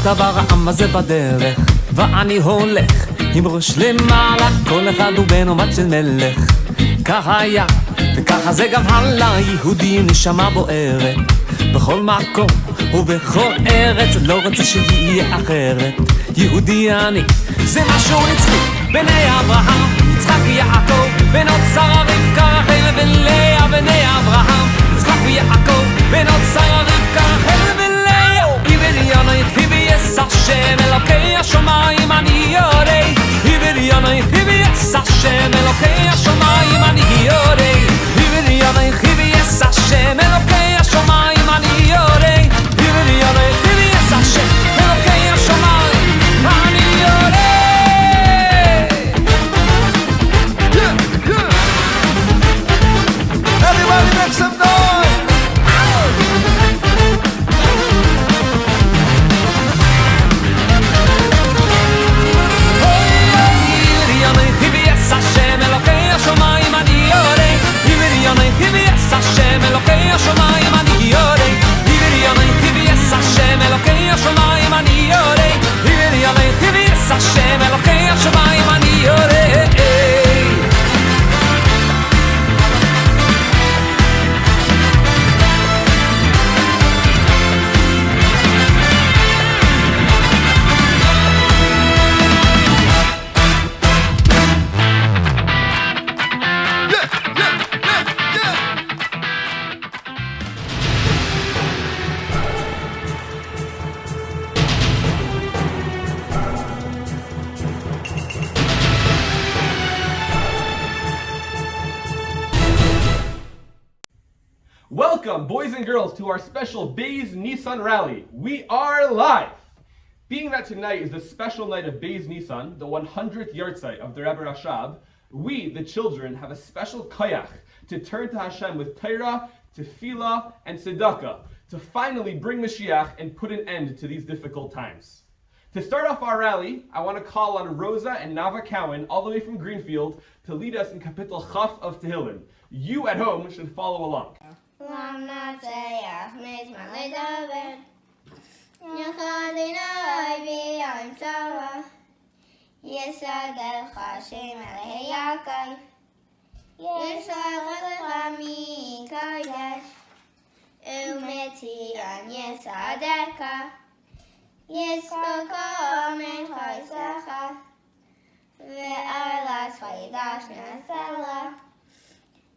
דבר העם הזה בדרך, ואני הולך עם ראש למעלה, כל אחד הוא בן או בת של מלך. ככה היה וככה זה גם הלאה, יהודי נשמה בוערת בכל מקום ובכל ארץ, לא רוצה שיהיה אחרת. יהודי אני, זה משהו נצחי, בני אברהם, יצחק ויעקב, בנות שרה רבקה, רחל ולאה. בני אברהם, יצחק ויעקב, בנות שרה רבקה, רחל ולאה. עבריין היחיד ויעש השם אלוקי השמיים אני יודע. עבריין היחיד ויעש השם אלוקי השמיים אני יודע. עבריין היחיד ויעש השם אלוקי השמיים אני יודע. עבריין היחיד ויעש השם אלוקי השמיים אני יודע. Everybody make some noise! השם אלוקי השמיים אני יודע. עבריין היחיד ויעש השם אלוקי השמיים אני יודע. עבריין היחיד ויעש השם אלוקי השמיים אני יודע. עבריין היחיד ויעש השם אלוקי השמיים אני יודע. Welcome, boys and girls, to our special Beis Nissan rally. We are live! Being that tonight is the special night of Beis Nissan, the 100th yahrzeit of the Rebbe Rashab, we, the children, have a special koyach to turn to Hashem with Torah, tefillah, and tzedakah to finally bring Mashiach and put an end to these difficult times. To start off our rally, I want to call on Rosa and Nava Cowan, all the way from Greenfield, to lead us in Kapitel Chaf of Tehillim. You at home should follow along.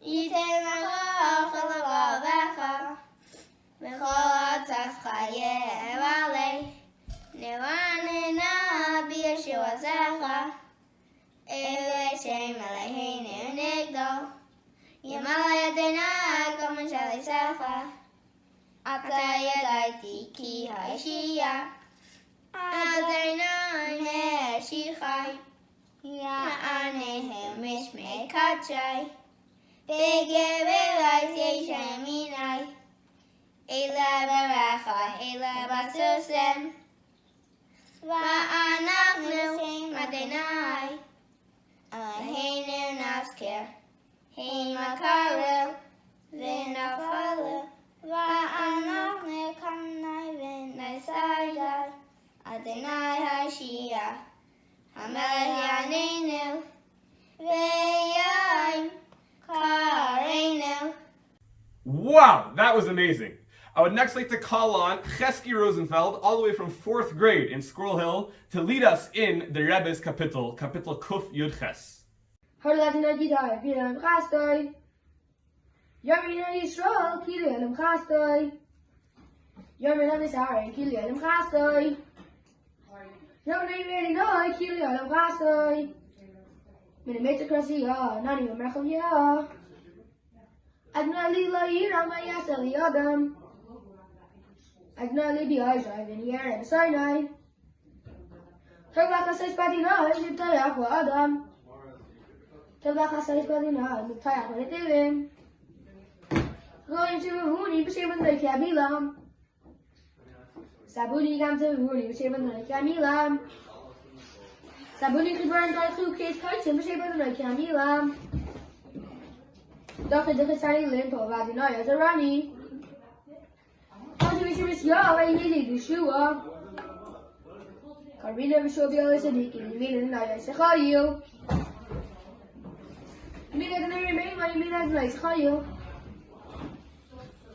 ייתן לך לבבך וכל עצתך יעלה נרננה בישועתך אלה שם אלוהינו נגדו ימלא ידינו כמו שליסך עתה ידעתי כי הישיע אדוני מהשיחי יענהם משמי קדשי בגבר ישמיני אלה ברכה אלה בסוסם ואנחנו מדיני אלוהינו נזכר הם קראו ונפלו ואנחנו קמנו ונסיידו אדוני השיע המלך יעננו ויום Wow, that was amazing. I would next like to call on Chesky Rosenfeld, all the way from 4th grade in Squirrel Hill, to lead us in the Rebbe's Kapitel Kuf Yud Ches. Adnali lo yira ma yasel yadam. Adnali bi ayzay ben yere Sinai. Tavaka says padina is tayach wa adam. Tavaka says padina is tayach wa divim. Going to Huni b'shevan le kabilam. Sabuni gam to Huni b'shevan le kamilam. Sabuni chibran daichu case kaitim b'shevan le kamilam. Dr. Dichisani Limpo, Vadinoya Zarani. Contribution is Yahweh Yili Yeshua. Karina Vishov Yel Sadik, and you mean it nice, Chayu. You mean it and remain when you mean it nice, Chayu.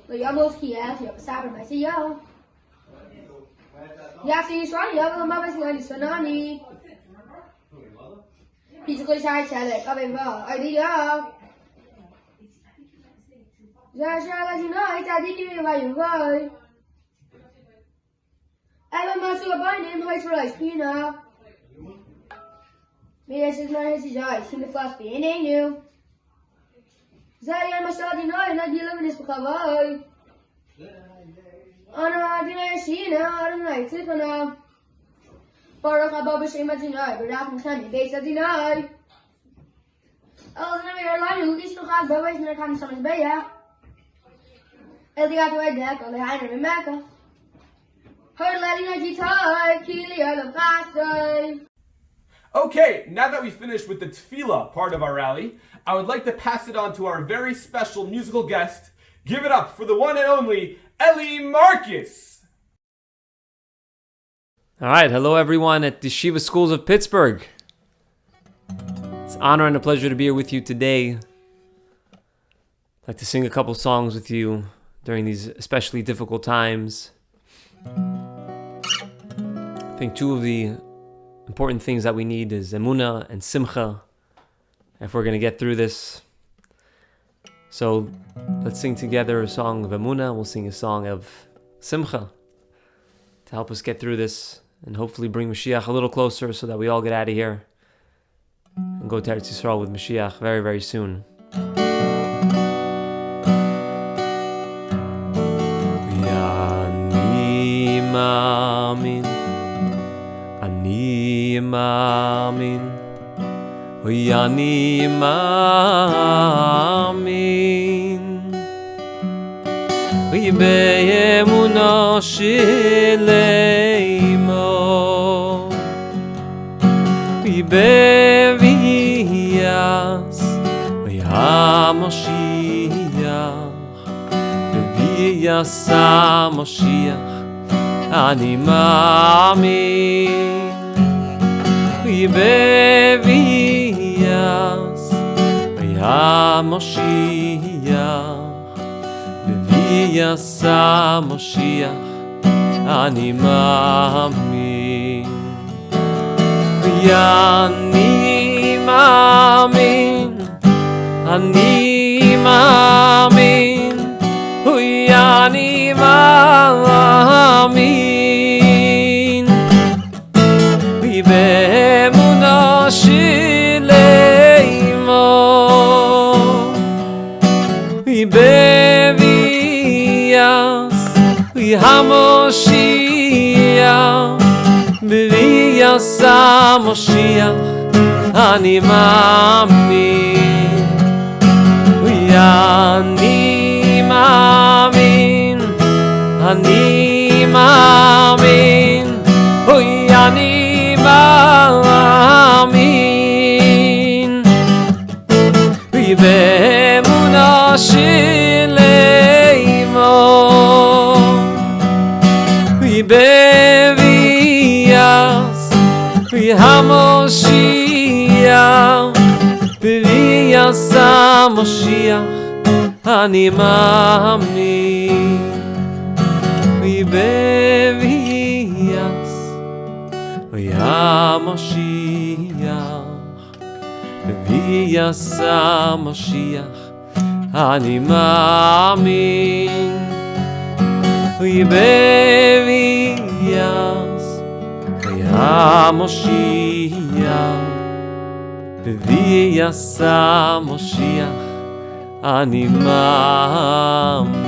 The Yamos Kia, you have a sabbath, I see yo. Yasi is right, you have a mother's line, Sonani. He's a good side salad, coming well, idea. Zashala, you know, I didn't even buy you boy. Ella must have a name, Rice Rice, Pina. Yes, it's not his eyes, in the fast being new. Zayan must have denied, not dealing with this Pukavai. Oh no, I didn't see now, I don't like it now. Boruch above shame at denied, but after Sunday, base at denied. Oh, the number line who is to have the ways in the kind of summer's bay. El Diato Deck on the Heiner in Mecca. Her letting a guitar, Keely the past. Okay, now that we finished with the tefillah part of our rally, I would like to pass it on to our very special musical guest. Give it up for the one and only Eli Marcus. All right, hello everyone at the Yeshiva Schools of Pittsburgh. It's an honor and a pleasure to be here with you today. I'd like to sing a couple songs with you during these especially difficult times. I think two of the important things that we need is emunah and simcha if we're going to get through this. So let's sing together a song of emunah. We'll sing a song of simcha to help us get through this and hopefully bring Mashiach a little closer so that we all get out of here and go to Eretz Yisrael with Mashiach very, very soon. Ani maamin, oy ani maamin, oy be'emunah shleimo, oy be'vias, oy haMashiach, be'vias haMashiach. Ani maamin, bevias, haMashiach, bevias haMashiach. Ani maamin, ani maamin, ani maamin, ani maamin, be'emunah shleimo, bevias haMashiach, bevias haMashiach. Ani maamin, ani maamin, ani maamin, oy ani maamin, be'emunah shleimo, bevias haMashiach, bevias haMashiach. Ani maamin, bevias haMashiach, bevias haMashiach. Ani maamin, bevias haMashiach, bevias haMashiach. Ani maamin.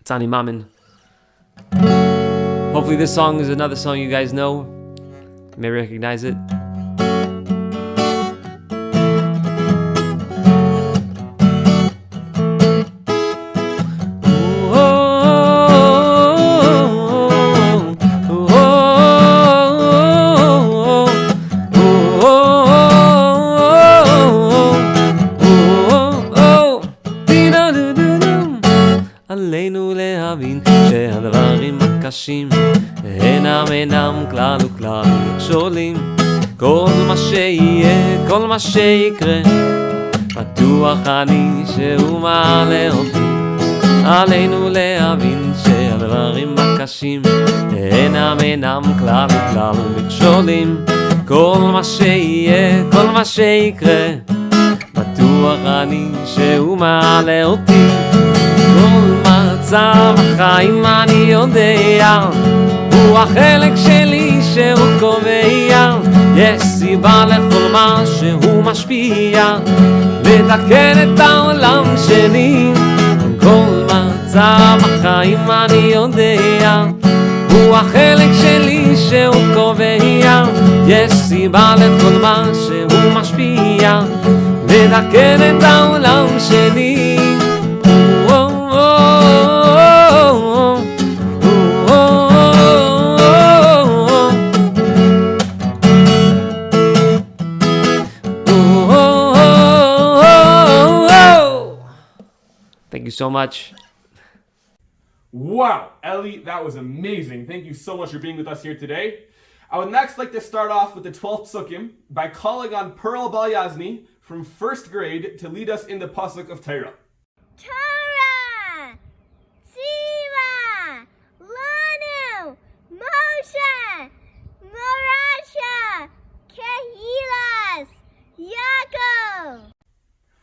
It's Ani maamin. Hopefully this song is another song you guys know. You may recognize it. עלינו להבין שהדבר כל מה שיקרה, בטוח אני שהוא מעלה אותי. עלינו להבין שהדברים הקשים אינם כלל וכלל מכשולים. כל מה שיהיה, כל מה שיקרה, בטוח אני שהוא מעלה אותי. כל מצב החיים אני יודע, הוא החלק שלי שהוא קובע. יש סיבה לכל מה שהוא משפיע, לתקן את העולם שלי. כל מצב החיים אני יודע, הוא החלק שלי שהוא קובע. יש סיבה לכל מה שהוא משפיע, לתקן את העולם שלי. Thank you so much. Wow, Ellie, that was amazing. Thank you so much for being with us here today. I would next like to start off with the 12th Psukim by calling on Pearl Balyazni from 1st grade to lead us in the Pasuk of Torah. Torah, Tziva, Lanu, Moshe, Morasha, Kehilas, Yaakov.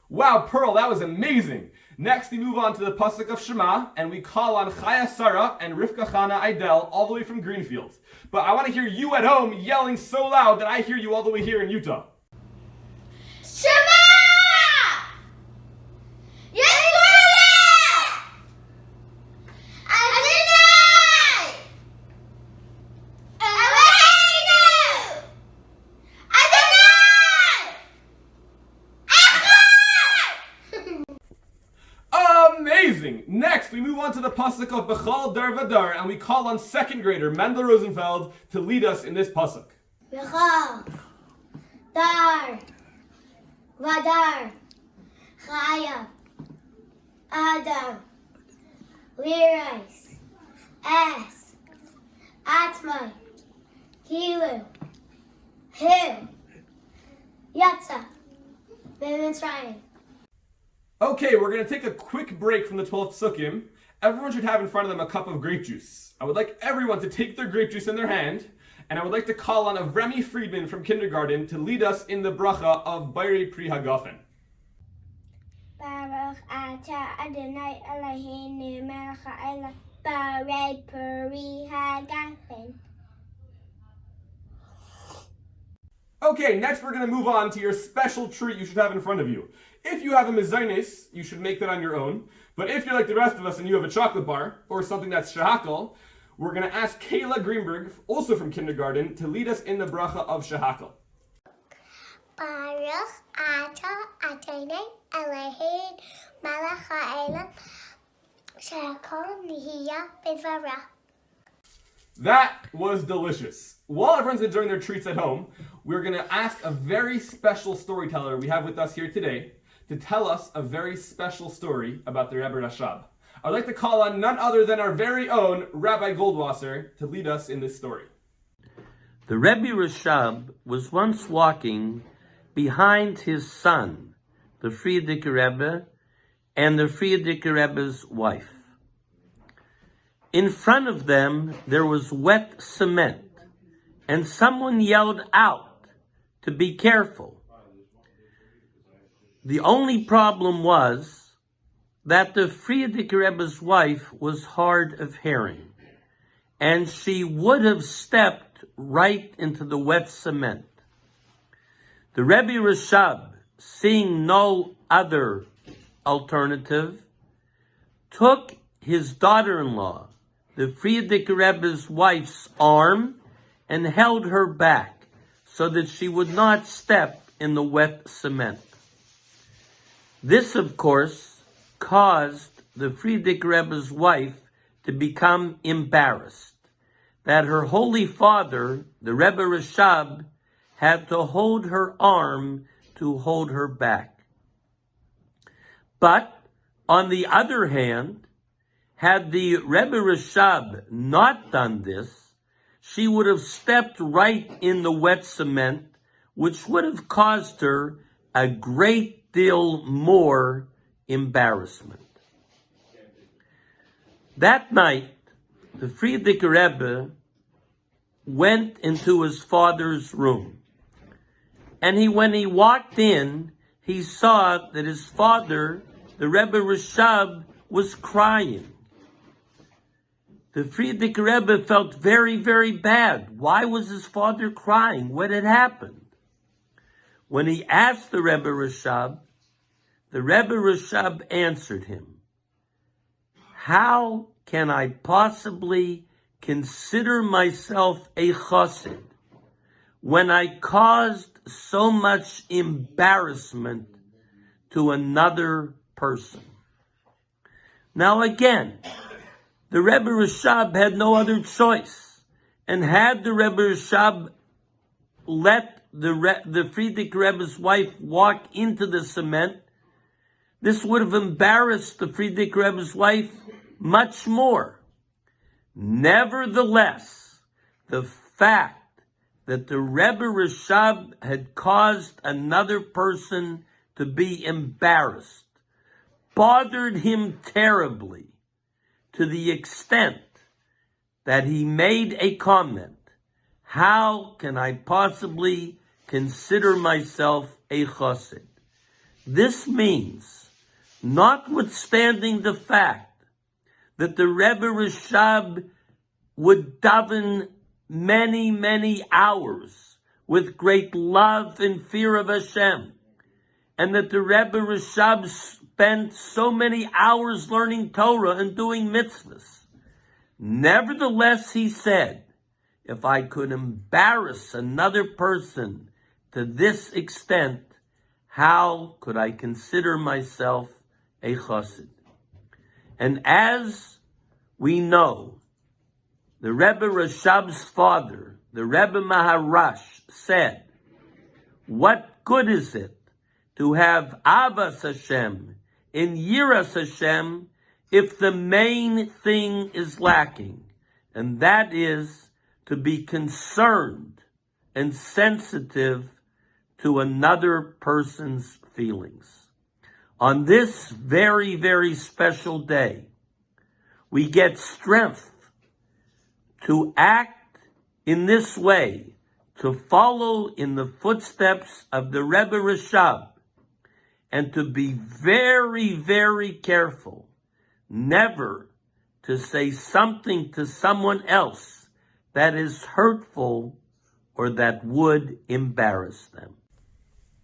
Wow, Pearl, that was amazing. Next, we move on to the Pasuk of Shema, and we call on Chaya Sarah and Rivka Chana Eidel all the way from Greenfield. But I want to hear you at home yelling so loud that I hear you all the way here in Utah. Shema! Yisrael! Adonai! Eloheinu! Adonai! Echad! Amazing! Next, we move on to the Pasuk of Bechal Dar Vadar, and we call on 2nd grader Mendel Rosenfeld to lead us in this Pasuk. Bechal, Dar, Vadar, Chaya, Adam, Lirais, Es, Atmai, Kilu, Hil, Yatza, B'Mitzrayim. Okay, we're going to take a quick break from the 12th Psukim. Everyone should have in front of them a cup of grape juice. I would like everyone to take their grape juice in their hand, and I would like to call on Avremi Friedman from kindergarten to lead us in the bracha of Bayrei Pri Hagafen. Baruch Ata Adonai Eloheinu melech ha'olam Bayrei Pri Hagafen. Okay, next we're going to move on to your special treat you should have in front of you. If you have a mezainis, you should make that on your own. But if you're like the rest of us and you have a chocolate bar or something that's shahakal, we're going to ask Kayla Greenberg, also from kindergarten, to lead us in the bracha of shahakal. Baruch Ata Adonai Eloheinu melech ha'olam shehakol nihiyah b'dvarav. That was delicious. While everyone's enjoying their treats at home, we're going to ask a very special storyteller we have with us here today to tell us a very special story about the Rebbe Rashab. I'd like to call on none other than our very own Rabbi Goldwasser to lead us in this story. The Rebbe Rashab was once walking behind his son, the Frierdiker Rebbe, and the Frierdiker Rebbe's wife. In front of them, there was wet cement, and someone yelled out to be careful. The only problem was that the Frierdiker Rebbe's wife was hard of hearing, and she would have stepped right into the wet cement. The Rebbe Rashab, seeing no other alternative, took his daughter-in-law, the Frierdiker Rebbe's wife's arm, and held her back so that she would not step in the wet cement. This, of course, caused the Frierdiker Rebbe's wife to become embarrassed that her holy father, the Rebbe Rashab, had to hold her arm to hold her back. But, on the other hand, had the Rebbe Rashab not done this, she would have stepped right in the wet cement which would have caused her a great deal more embarrassment. That night, the Frierdiker Rebbe went into his father's room. And when he walked in, he saw that his father, the Rebbe Rashab, was crying. The Frierdiker Rebbe felt very, very bad. Why was his father crying? What had happened? When he asked the Rebbe Rashab answered him, "How can I possibly consider myself a chassid when I caused so much embarrassment to another person?" Now again, the Rebbe Rashab had no other choice. And had the Rebbe Rashab let the Frierdiker Rebbe's wife walk into the cement, this would have embarrassed the Frierdiker Rebbe's wife much more. Nevertheless, the fact that the Rebbe Rashab had caused another person to be embarrassed bothered him terribly, to the extent that he made a comment, "How can I possibly consider myself a chassid?" This means, notwithstanding the fact that the Rebbe Rashab would daven many, many hours with great love and fear of Hashem, and that the Rebbe Rashab spent so many hours learning Torah and doing mitzvahs. Nevertheless, he said, if I could embarrass another person to this extent, how could I consider myself a chassid? And as we know, the Rebbe Rashab's father, the Rebbe Maharash, said, what good is it to have Avas Hashem in Yiras Hashem if the main thing is lacking, and that is to be concerned and sensitive to another person's feelings. On this very, very special day, we get strength to act in this way, to follow in the footsteps of the Rebbe Rashab, and to be very, very careful never to say something to someone else that is hurtful or that would embarrass them.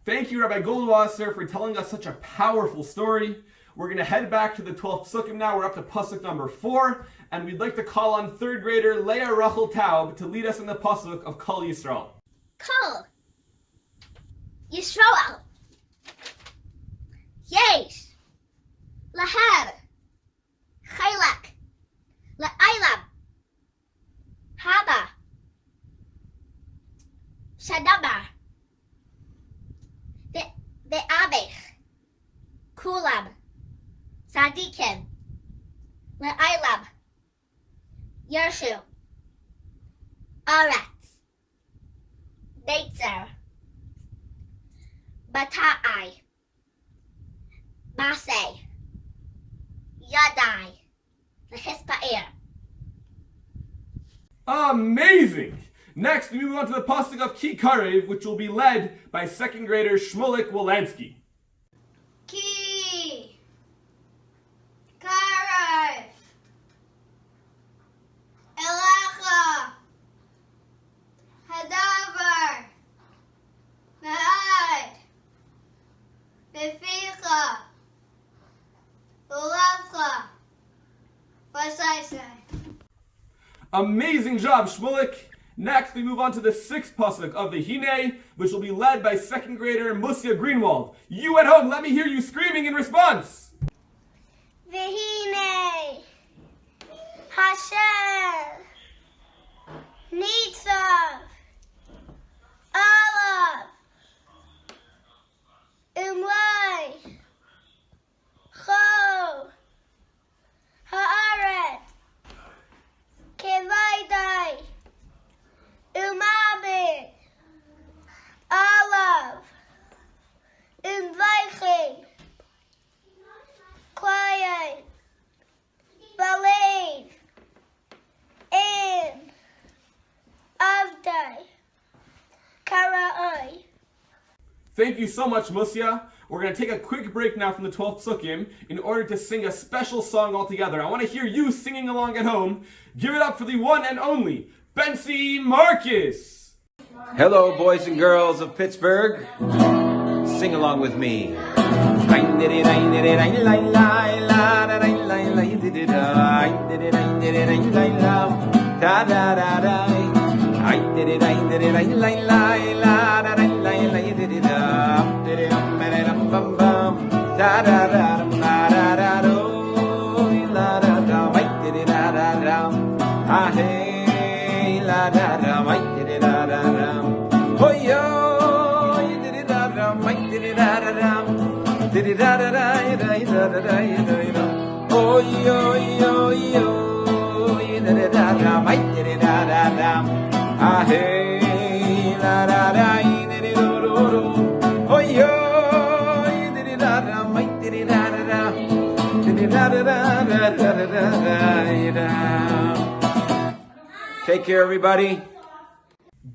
Thank you, Rabbi Goldwasser, for telling us such a powerful story. We're going to head back to the 12th Psukim now. We're up to Pasuk number 4, and we'd like to call on third grader Leah Rachel Taub to lead us in the Pasuk of Kol Yisrael. Kol Yisrael Yesh Lahem Chelak La'Ilam Haba Shadabar Ve'Avech Kulam Sadikim La'Ilam Yershu Aretz Beitzer Bata'ai Basei Yadai Lehispa'ir. Amazing! Next, we move on to the Pasuk of Ki Karev, which will be led by second grader Shmulik Wolanski. Ki Karev Elecha Hadavar Ma'ad Beficha Ulavcha Vasaisai. Amazing job, Shmulik! Next, we move on to the 6th Pasuk of the Hine, which will be led by second grader Musia Greenwald. You at home, let me hear you screaming in response! V'hinei Hashem Nitzav Alav Umlai Cho Haaret Kevaidai Umabit Alav in Weichen, quiet, believe, in, Avdai, Karaai. Thank you so much, Musya. We're going to take a quick break now from the 12th Sukkim in order to sing a special song all together. I want to hear you singing along at home. Give it up for the one and only Bentzi Marcus. Hello, boys and girls of Pittsburgh. Sing along with me. Take care, everybody.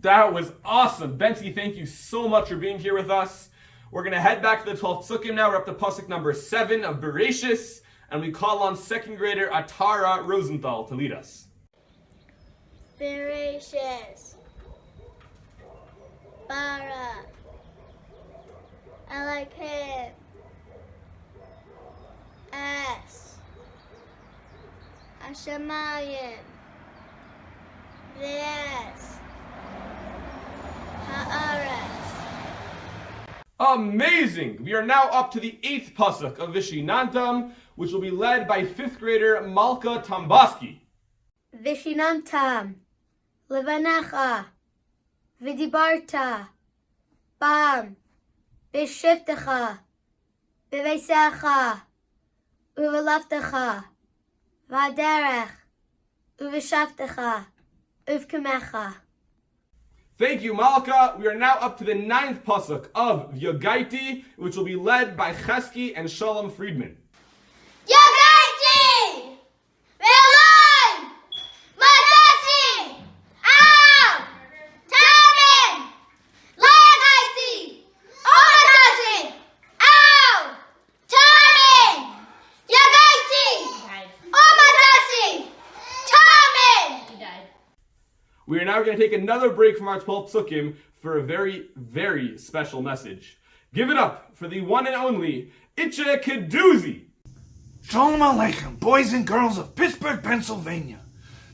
That was awesome. Bentzi, thank you so much for being here with us. We're going to head back to the 12th Sukkim now. We're up to Pasuk number 7 of Bereshis, and we call on second grader Atara Rosenthal to lead us. Bereshis, Bara, Elohim, Es, Hashemayim, V'es, Haaretz. Amazing! We are now up to the 8th Pasuk of Vishinantam, which will be led by 5th grader Malka Tambaski. Vishinantam, Levanecha, Vidibarta, Bam, Bishiftecha, Biveisecha, Uvelaftecha, Vaderech, Uveshaftecha, Uvkemecha. Thank you, Malka. We are now up to the 9th Pasuk of Yogaiti, which will be led by Chesky and Sholom Friedman. Yogaiti! Velon! Matasi! Am! Tamin! Yogaiti! Omatasi! Am! Tamin! Yogaiti! Omatasi! Tamin! We are now going to take another break from our 12th Sukkim for a very, very special message. Give it up for the one and only Itche Kadoozy. Shalom Aleichem, boys and girls of Pittsburgh, Pennsylvania.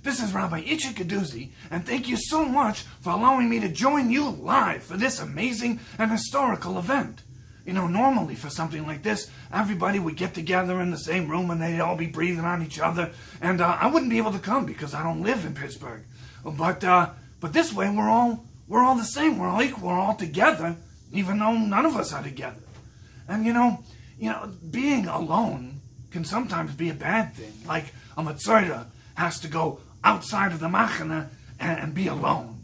This is Rabbi Itche Kadoozy, and thank you so much for allowing me to join you live for this amazing and historical event. You know, normally for something like this, everybody would get together in the same room and they'd all be breathing on each other, and I wouldn't be able to come because I don't live in Pittsburgh. But this way we're all the same. We're all equal. We're all together, even though none of us are together. And you know, being alone can sometimes be a bad thing. Like a Matzorah has to go outside of the Machana and be alone.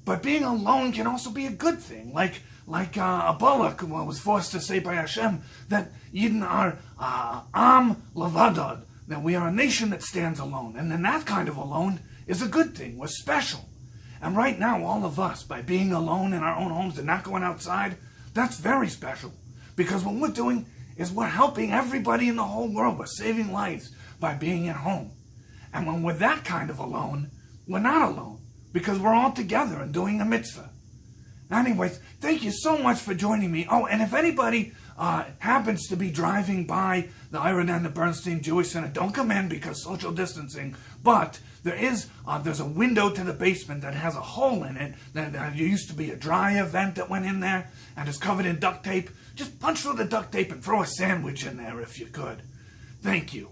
But being alone can also be a good thing. Like a Boruch was forced to say by Hashem that Yidden are Am Levadad, that we are a nation that stands alone. And then that kind of alone is a good thing. We're special. And right now, all of us, by being alone in our own homes and not going outside, that's very special. Because what we're doing is we're helping everybody in the whole world. We're saving lives by being at home. And when we're that kind of alone, we're not alone. Because we're all together and doing a mitzvah. Anyways, thank you so much for joining me. Oh, and if anybody happens to be driving by the Iron and the Bernstein Jewish Center, don't come in because social distancing. But there's a window to the basement that has a hole in it. There used to be a dry vent that went in there and is covered in duct tape. Just punch through the duct tape and throw a sandwich in there if you could. Thank you.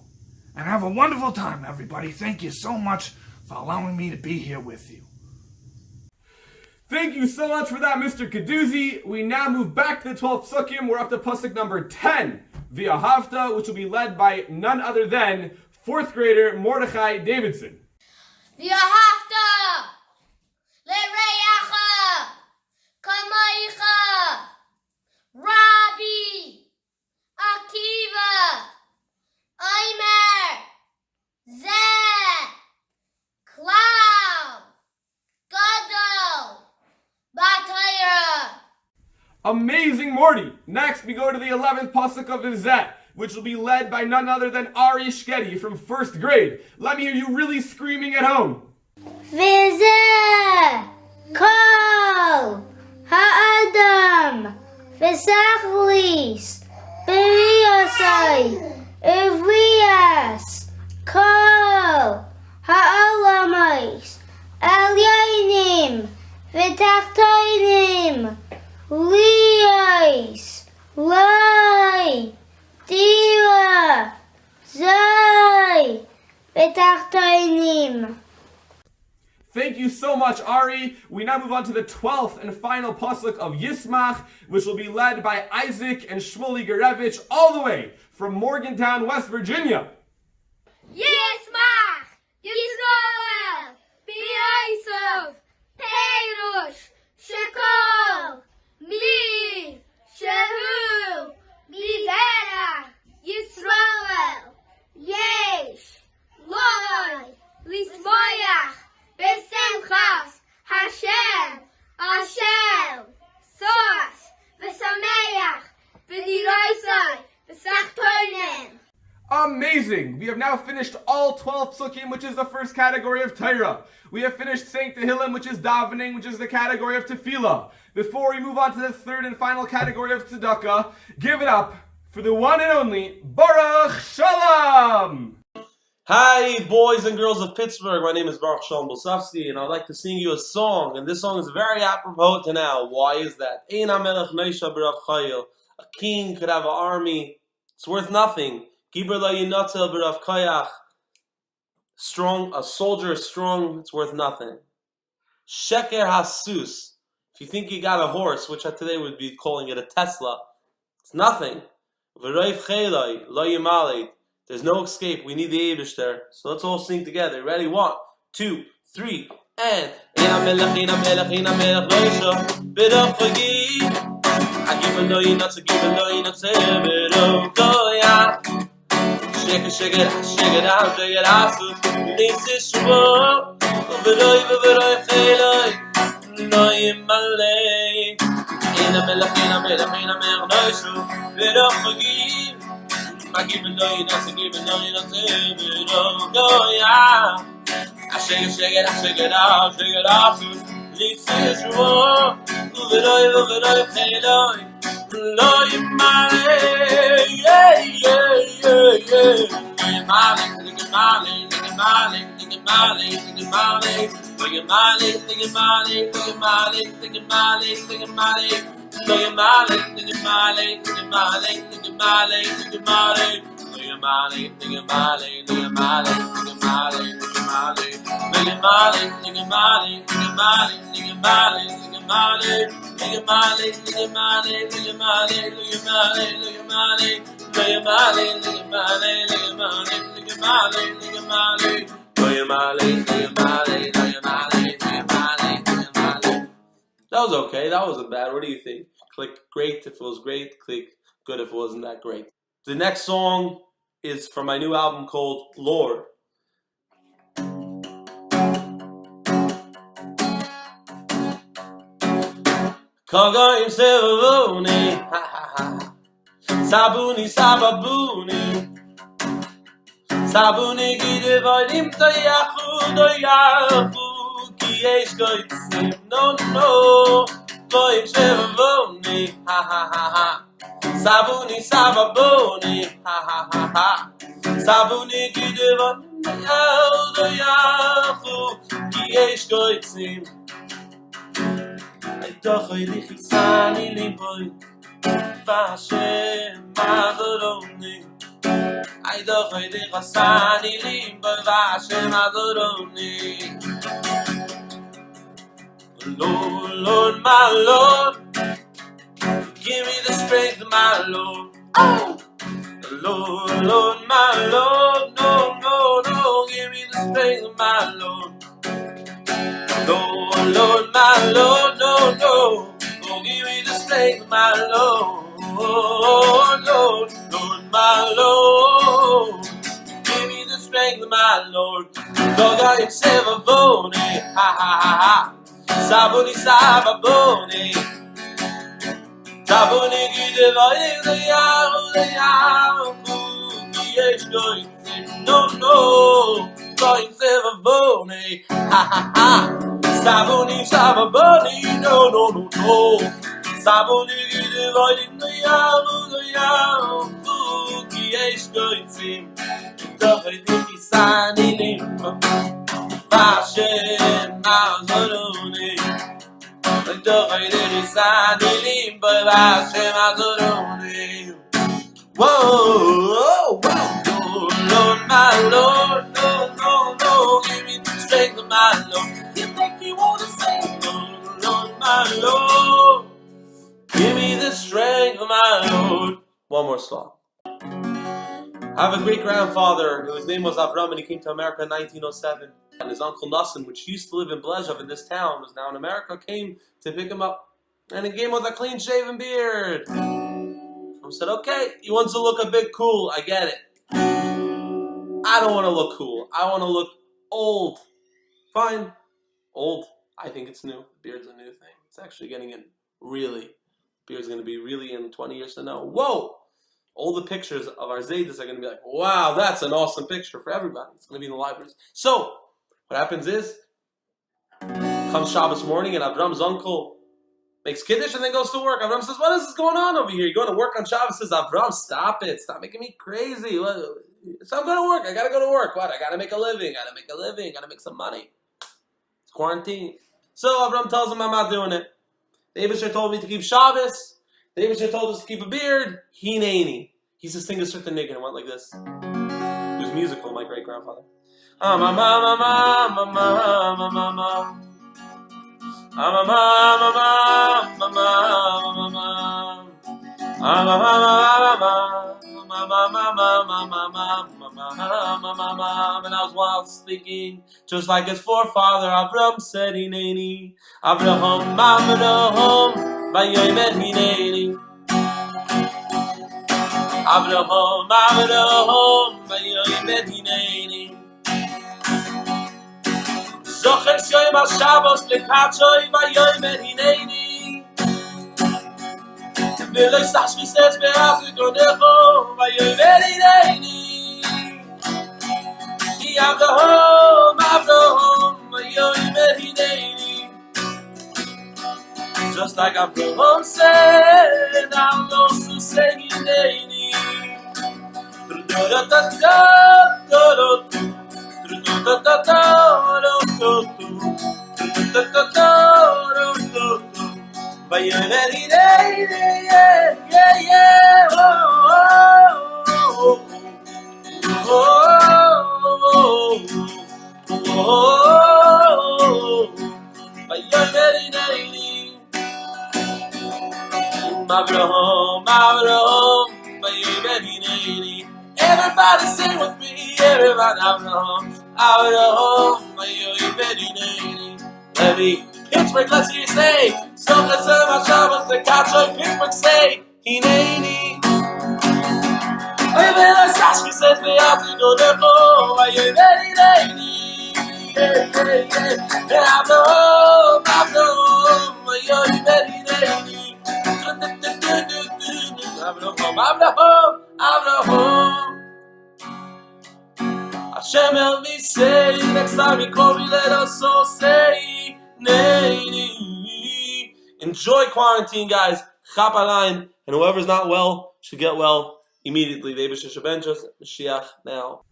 And have a wonderful time, everybody. Thank you so much for allowing me to be here with you. Thank you so much for that, Mr. Kadoozy. We now move back to the 12th Sukkim. We're up to Pasuk number 10, V'ahavta, which will be led by none other than 4th grader Mordechai Davidson. V'ahavta le'reyacha kamaycha Rabbi Amazing, Morty. Next, we go to the 11th pasuk of Izet, which will be led by none other than Ari Shkedi from 1st grade. Let me hear you really screaming at home. וזה כל האדם וסכליס בריאסי אבריאס כל העולמייס עליינים ותחתונים ליאס לי דירה זי ותחתונים. Thank you so much, Ari. We now move on to the 12th and final pasuk of Yismach, which will be led by Isaac and Shmuley Garevich, all the way from Morgantown, West Virginia. Yismach Yisrael B'Yisov Perush Shekol Mi Shehu Mizerach Yisrael Yesh Loi Lismoyach Besemchas Hashem Asher Sos V'Sameach V'Diroisai V'Sachtoinen. Amazing! We have now finished all 12 psukim, which is the first category of Torah. We have finished saying Tehillim, which is davening, which is the category of Tefillah. Before we move on to the third and final category of Tzedakah, give it up for the one and only Boruch Sholom! Hi, boys and girls of Pittsburgh. My name is Baruch Shalom Bosovsky, and I'd like to sing you a song. And this song is very apropos to now. Why is that? Ein HaMelech Neisha B'Rav Chayil. A king could have an army. It's worth nothing. Giber Lo Yinotzel B'Rav Koyach. Strong, a soldier is strong. It's worth nothing. Sheker Hasus. If you think you got a horse, which today would be calling it a Tesla, it's nothing. V'Roiv Cheloi Lo Yimaleit. There's no escape. We need the Eibishter. So let's all sing together. Ready? 1, 2, 3, and Ein HaMelech, Ein HaMelech, Ein HaMelech Loisha B'Rav Chagim Hagim Lo Yinotzel, Gim Lo Yinotzel B'Rav Koyach. Shake it, shake it, shake it out, shake it out. Nitzish Shvo V'Roi V'Roi Cheloi Lo Yimalei. Ein HaMelech, Ein HaMelech, Ein HaMelech Loisha B'Rav Chagim I give it no, you know, so give it no, you know, so give it no, yeah. I shake it, I shake it out, shake it out. This is war. Look it up, hey, Lord, you mine, yeah, yeah, yeah, yeah. You mine, nigga, mine, nigga, mine, nigga, mine, nigga, mine, nigga, mine, nigga, mine, nigga, mine, nigga, mine, nigga, mine. Lo Yamale, nigga Male, nigga Male, nigga Male, nigga Male. Lo Yamale, nigga Male, nigga Male, nigga Male, nigga Male. Lo Yamale, nigga Male, nigga Male, nigga Male, nigga Male. Lo Yamale, nigga Male, nigga Male, Lo Yamale, Lo Yamale. Lo Yamale, nigga Male, nigga Male, nigga Male, nigga Male. Lo Yamale, nigga Male, Lo Yamale, nigga Male, nigga Male. That was okay. That wasn't bad. What do you think? Click great if it was great. Click good if it wasn't that great. The next song is from my new album called Lord. Kagaim Sevavuni, ha ha ha. Sabuni Sababuni. Sabuni Gidevadim Tayachu Doyachu Ki Yesh Goitzim. No, no. Goim Sevavuni, ha ha ha ha. Sabuni Sababuni, ha ha ha ha. Sabuni Gidevadim Tayachu Ki Yesh Goitzim. Doch ich sani liboy Vashem adoroni I doch ich sani liboy Vashem adoroni Lord, Lord, my Lord Give me the strength, my Lord Oh! Lord, Lord, my Lord No, no, no Give me the strength, my Lord Lord, Lord, my Lord, no, no. Oh, give me the strength, my Lord. Lord, Lord, my Lord. Give me the strength, my Lord. Doga im sevavone, ha ha ha ha. Sabuni sababone. Sabuni gide vay de ya yes going no going sevaboni ha ha ha Sabuni sababoni no Sabuni gide vay de ya yes going sim doch ich sani limpa Vashem azoruni doch ich sani limpa Vashem azoruni Whoa, Lord, my Lord, no, give me the strength of my Lord. You make me want to sing, Lord, my Lord, give me the strength of my Lord. One more song. I have a great-grandfather whose name was Avram, and he came to America in 1907. And his uncle Nassim, which used to live in Blezhov in this town, was now in America, came to pick him up. And he came with a clean-shaven beard. I said, okay, he wants to look a bit cool. I get it. I don't want to look cool. I want to look old. Fine. Old. I think it's new. Beard's a new thing. It's actually getting in. Really. Beard's going to be really in 20 years to know. Whoa! All the pictures of our Zaydis are going to be like, wow, that's an awesome picture for everybody. It's going to be in the libraries. So, what happens is, comes Shabbos morning and Avram's uncle makes Kiddush and then goes to work. Avram says, what is this going on over here? You're going to work on Shabbos. Says, Avram, stop it. Stop making me crazy. So I'm going to work. I got to go to work. What? I got to make a living. Got to make some money. It's quarantine. So Avram tells him, I'm not doing it. The Yeshiva told me to keep Shabbos. The Yeshiva told us to keep a beard. Hineni. He says, sing a certain nigga and went like this. He was musical, my great-grandfather. And I was while speaking, just like his forefather Avram said, Hineni, Avraham, Avraham, Vayomer Hineni, Avraham, Avraham, Vayomer Hineni. Zocher shoy ba Shabbos lekatzoy Vayomer Hineni. V'lo yisach shchises be'az v'kodecho Vayomer Hineni. Avraham, Avraham, Vayomer Hineni. Just like Avraham said, I'm also saying Hineni. Vayomer Hineni, yeah, Avraham, Avraham, Vayomer Hineni. Everybody sing with me, everybody. Avraham, Avraham, Vayomer Hineni. Let me, Pittsburgh, let's hear you say. So let's have our Shabbos, the Katzoy, Pittsburgh, say Hineni. Vayomer Sashi says, Be'azi Godecho, Vayomer Hineni. Avraham, Avraham, Vayomer Hineni. Avraham, Avraham. Hashem help me say, next time you call me, let us all say, Neni. Enjoy quarantine, guys. Chap alayim. And whoever's not well should get well immediately. The Yeshiva should bench us. Mashiach now.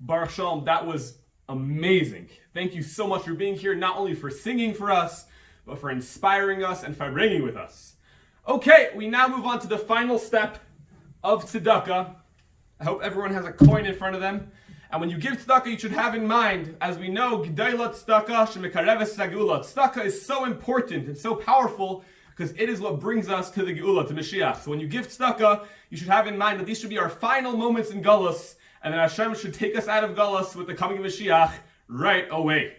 Baruch Shalom, that was amazing. Thank you so much for being here, not only for singing for us, but for inspiring us and for ringing with us. Okay, we now move on to the final step of tzedakah. I hope everyone has a coin in front of them. And when you give tzedakah, you should have in mind, as we know, G'dayla tzedakah shemekareves sagula. Tzedakah is so important and so powerful because it is what brings us to the Geula, to Mashiach. So when you give tzedakah, you should have in mind that these should be our final moments in Galus, and then Hashem should take us out of Galus with the coming of Mashiach right away.